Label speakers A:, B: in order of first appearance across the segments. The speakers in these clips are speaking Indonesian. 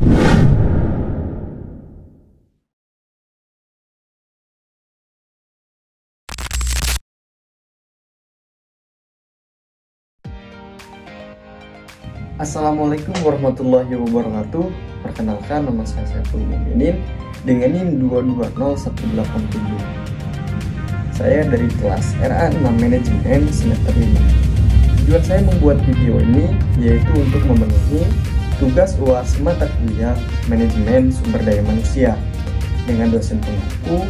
A: Assalamualaikum warahmatullahi wabarakatuh. Perkenalkan, nama saya Saiful Mukminin dengan NIM 220187. Saya dari kelas RA6 Manajemen semester 5. Tujuan saya membuat video ini yaitu untuk memenuhi tugas UAS mata kuliah Manajemen Sumber Daya Manusia dengan dosen pengampu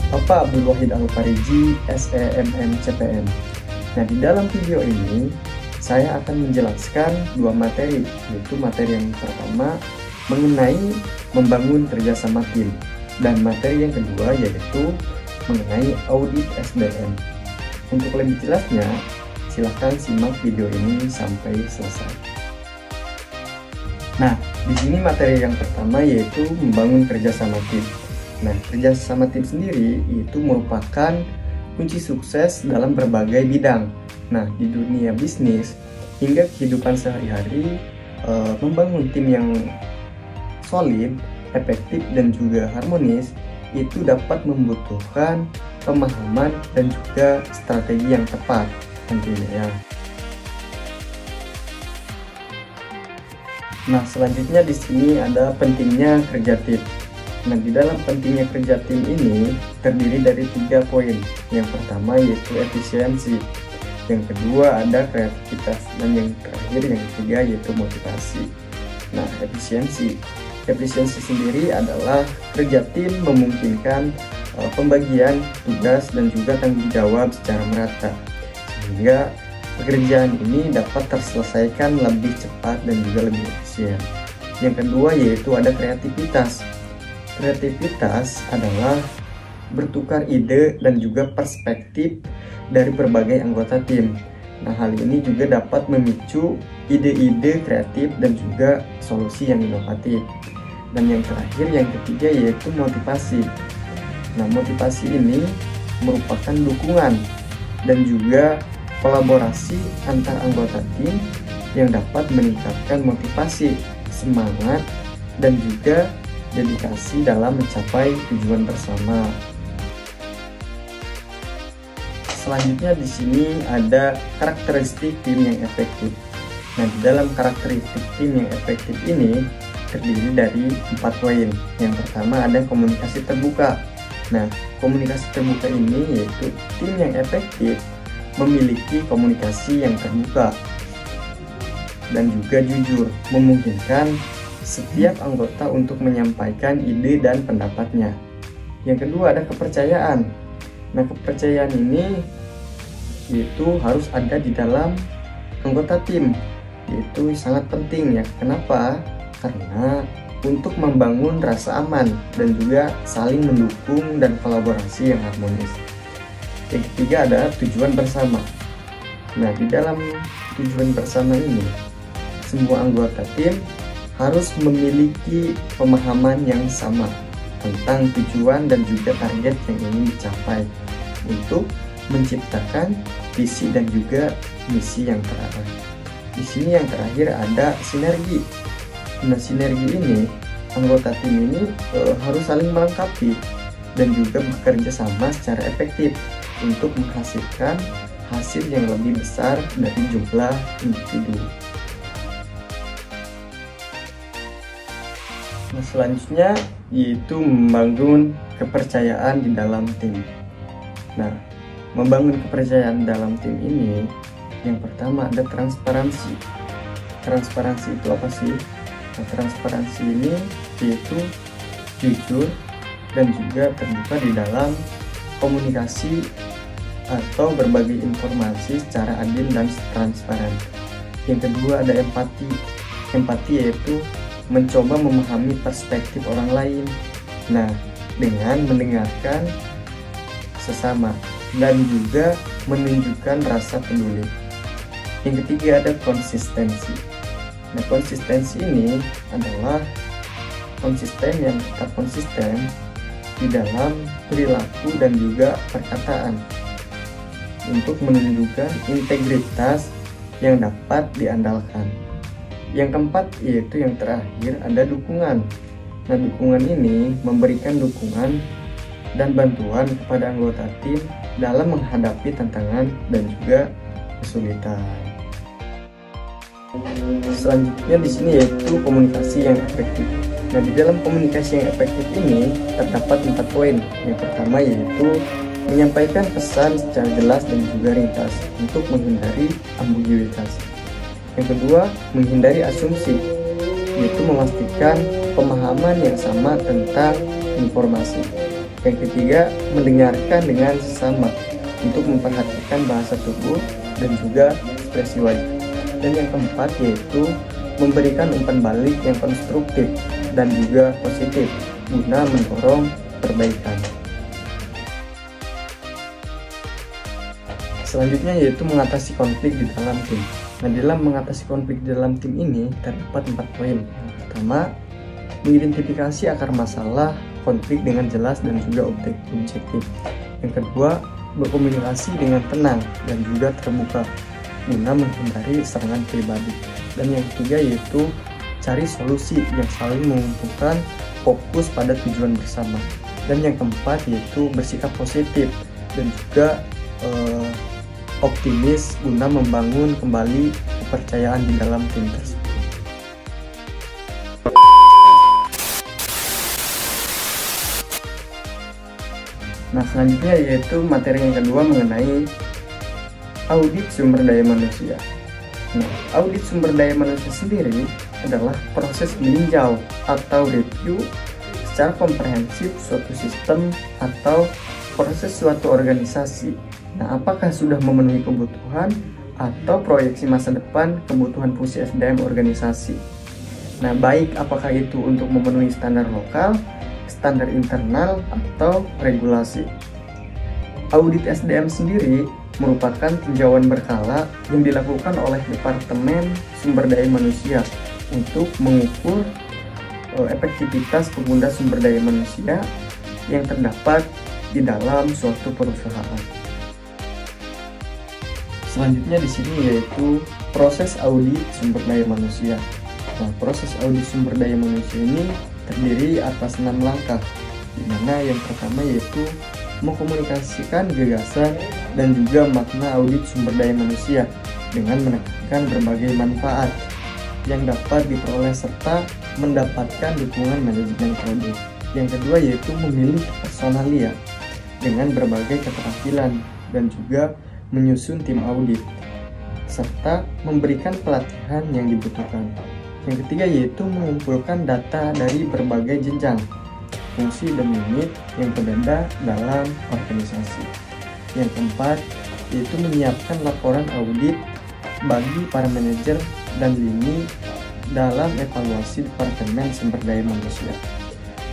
A: Bapak Abdul Wahid Al-Fariji, SEMM CPN. Nah, di dalam video ini saya akan menjelaskan dua materi, yaitu materi yang pertama mengenai membangun kerjasama tim, dan materi yang kedua yaitu mengenai audit SBM. Untuk lebih jelasnya, silahkan simak video ini sampai selesai. Nah, di sini materi yang pertama yaitu membangun kerjasama tim. Nah, kerjasama tim sendiri itu merupakan kunci sukses dalam berbagai bidang. Nah, di dunia bisnis hingga kehidupan sehari-hari, membangun tim yang solid, efektif, dan juga harmonis itu dapat membutuhkan pemahaman dan juga strategi yang tepat tentunya ya. Nah, selanjutnya di sini ada pentingnya kerja tim. Nah, di dalam pentingnya kerja tim ini terdiri dari 3 poin. Yang pertama yaitu efisiensi, yang kedua ada kreativitas, dan yang terakhir yang ketiga yaitu motivasi. Nah, efisiensi sendiri adalah kerja tim memungkinkan pembagian tugas dan juga tanggung jawab secara merata, sehingga pekerjaan ini dapat terselesaikan lebih cepat dan juga lebih efisien. Yang kedua yaitu ada kreativitas. Kreativitas adalah bertukar ide dan juga perspektif dari berbagai anggota tim. Nah, hal ini juga dapat memicu ide-ide kreatif dan juga solusi yang inovatif. Dan yang terakhir, yang ketiga yaitu motivasi. Nah, motivasi ini merupakan dukungan dan juga kolaborasi antar anggota tim yang dapat meningkatkan motivasi, semangat, dan juga dedikasi dalam mencapai tujuan bersama. Selanjutnya di sini ada karakteristik tim yang efektif. Nah, di dalam karakteristik tim yang efektif ini terdiri dari 4 poin. Yang pertama ada komunikasi terbuka. Nah, komunikasi terbuka ini yaitu tim yang efektif memiliki komunikasi yang terbuka dan juga jujur, memungkinkan setiap anggota untuk menyampaikan ide dan pendapatnya. Yang kedua ada kepercayaan. Nah, kepercayaan ini itu harus ada di dalam anggota tim, itu sangat penting ya. Kenapa? Karena untuk membangun rasa aman dan juga saling mendukung dan kolaborasi yang harmonis. Yang ketiga ada tujuan bersama. Nah, di dalam tujuan bersama ini semua anggota tim harus memiliki pemahaman yang sama tentang tujuan dan juga target yang ingin dicapai untuk menciptakan visi dan juga misi yang terarah. Di sini yang terakhir ada sinergi. Nah, sinergi ini anggota tim ini harus saling melengkapi dan juga bekerja sama secara efektif untuk menghasilkan hasil yang lebih besar dari jumlah individu. Nah, selanjutnya yaitu membangun kepercayaan di dalam tim. Nah, membangun kepercayaan dalam tim ini yang pertama ada transparansi. Transparansi itu apa sih? Nah, transparansi ini yaitu jujur dan juga terbuka di dalam komunikasi atau berbagi informasi secara adil dan transparan. Yang kedua ada empati. Empati yaitu mencoba memahami perspektif orang lain. Nah, dengan mendengarkan sesama dan juga menunjukkan rasa peduli. Yang ketiga ada konsistensi. Nah, konsistensi ini adalah konsisten yang tetap konsisten di dalam perilaku dan juga perkataan untuk menunjukkan integritas yang dapat diandalkan. Yang keempat yaitu yang terakhir ada dukungan. Nah, dukungan ini memberikan dukungan dan bantuan kepada anggota tim dalam menghadapi tantangan dan juga kesulitan. Selanjutnya di sini yaitu komunikasi yang efektif. Nah, di dalam komunikasi yang efektif ini terdapat 4 poin. Yang pertama yaitu menyampaikan pesan secara jelas dan juga ringkas untuk menghindari ambiguitas. Yang kedua, menghindari asumsi, yaitu memastikan pemahaman yang sama tentang informasi. Yang ketiga, mendengarkan dengan sesama untuk memperhatikan bahasa tubuh dan juga ekspresi wajah. Dan yang keempat yaitu memberikan umpan balik yang konstruktif dan juga positif guna mendorong perbaikan. Selanjutnya yaitu mengatasi konflik di dalam tim. Nah, dalam mengatasi konflik di dalam tim ini terdapat 4 poin. Yang pertama, mengidentifikasi akar masalah konflik dengan jelas dan juga objektif. Yang kedua, berkomunikasi dengan tenang dan juga terbuka guna menghindari serangan pribadi. Dan yang ketiga yaitu cari solusi yang saling menguntungkan, fokus pada tujuan bersama. Dan yang keempat yaitu bersikap positif dan juga optimis guna membangun kembali kepercayaan di dalam tim tersebut. Nah, selanjutnya yaitu materi yang kedua mengenai audit sumber daya manusia. Nah, audit sumber daya manusia sendiri adalah proses meninjau atau review secara komprehensif suatu sistem atau proses suatu organisasi. Nah, apakah sudah memenuhi kebutuhan atau proyeksi masa depan kebutuhan fungsi SDM organisasi. Nah, baik apakah itu untuk memenuhi standar lokal, standar internal, atau regulasi. Audit SDM sendiri merupakan tinjauan berkala yang dilakukan oleh Departemen Sumber Daya Manusia untuk mengukur efektivitas pengguna sumber daya manusia yang terdapat di dalam suatu perusahaan. Selanjutnya di sini yaitu proses audit sumber daya manusia. Nah, proses audit sumber daya manusia ini terdiri atas 6 langkah, di mana yang pertama yaitu mengkomunikasikan gagasan dan juga makna audit sumber daya manusia dengan menekankan berbagai manfaat yang dapat diperoleh serta mendapatkan dukungan manajemen produk. Yang kedua yaitu memilih personalia dengan berbagai keterampilan dan juga menyusun tim audit serta memberikan pelatihan yang dibutuhkan. Yang ketiga yaitu mengumpulkan data dari berbagai jenjang, fungsi dan unit yang berbeda dalam organisasi. Yang keempat yaitu menyiapkan laporan audit bagi para manajer dan lini dalam evaluasi Departemen Sumber Daya Manusia.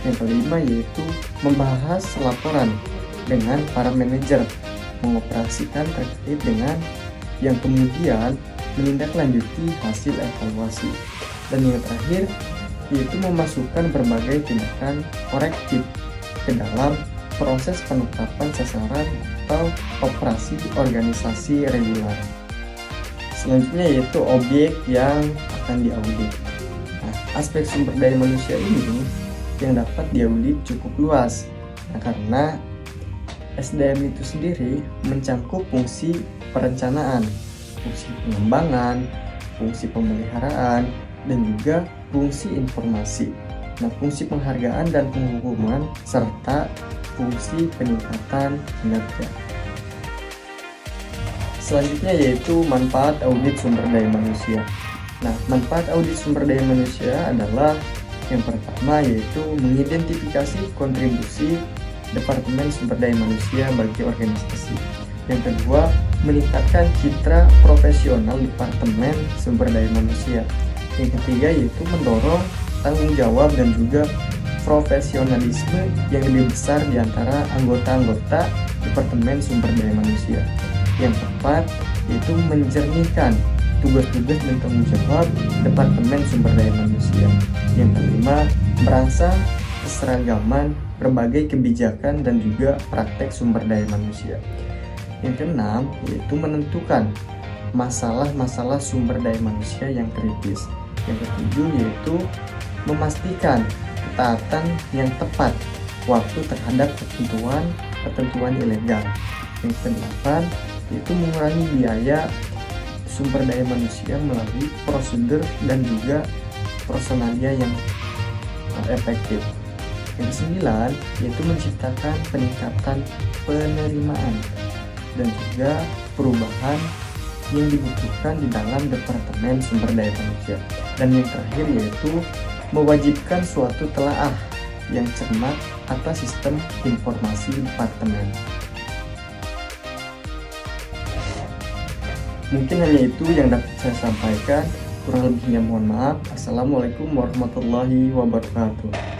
A: Yang kelima yaitu membahas laporan dengan para manajer, mengoperasikan terkait dengan yang kemudian menindaklanjuti hasil evaluasi. Dan yang terakhir yaitu memasukkan berbagai tindakan korektif ke dalam proses penetapan sasaran atau operasi organisasi reguler. Selanjutnya yaitu objek yang akan diaudit. Nah, aspek sumber daya manusia ini yang dapat diaudit cukup luas. Nah, karena SDM itu sendiri mencangkup fungsi perencanaan, fungsi pengembangan, fungsi pemeliharaan, dan juga fungsi informasi. Nah, fungsi penghargaan dan penghukuman serta fungsi peningkatan kinerja. Selanjutnya yaitu manfaat audit sumber daya manusia. Nah, manfaat audit sumber daya manusia adalah yang pertama yaitu mengidentifikasi kontribusi Departemen Sumber Daya Manusia bagi organisasi. Yang kedua, meningkatkan citra profesional Departemen Sumber Daya Manusia. Yang ketiga yaitu mendorong tanggung jawab dan juga profesionalisme yang lebih besar di antara anggota-anggota Departemen Sumber Daya Manusia. Yang keempat yaitu menjernihkan tugas-tugas dan tanggung jawab Departemen Sumber Daya Manusia. Yang kelima, merangsang keseragaman berbagai kebijakan dan juga praktek sumber daya manusia. Yang keenam yaitu menentukan masalah-masalah sumber daya manusia yang kritis. Yang ketujuh yaitu memastikan ketaatan yang tepat waktu terhadap ketentuan ilegal. Yang kedelapan yaitu mengurangi biaya sumber daya manusia melalui prosedur dan juga personalia yang efektif. Yang kesembilan yaitu menciptakan peningkatan penerimaan dan juga perubahan yang dibutuhkan di dalam Departemen Sumber Daya Manusia. Dan yang terakhir yaitu mewajibkan suatu telaah yang cermat atas sistem informasi departemen. Mungkin hanya itu yang dapat saya sampaikan. Kurang lebihnya mohon maaf. Assalamualaikum warahmatullahi wabarakatuh.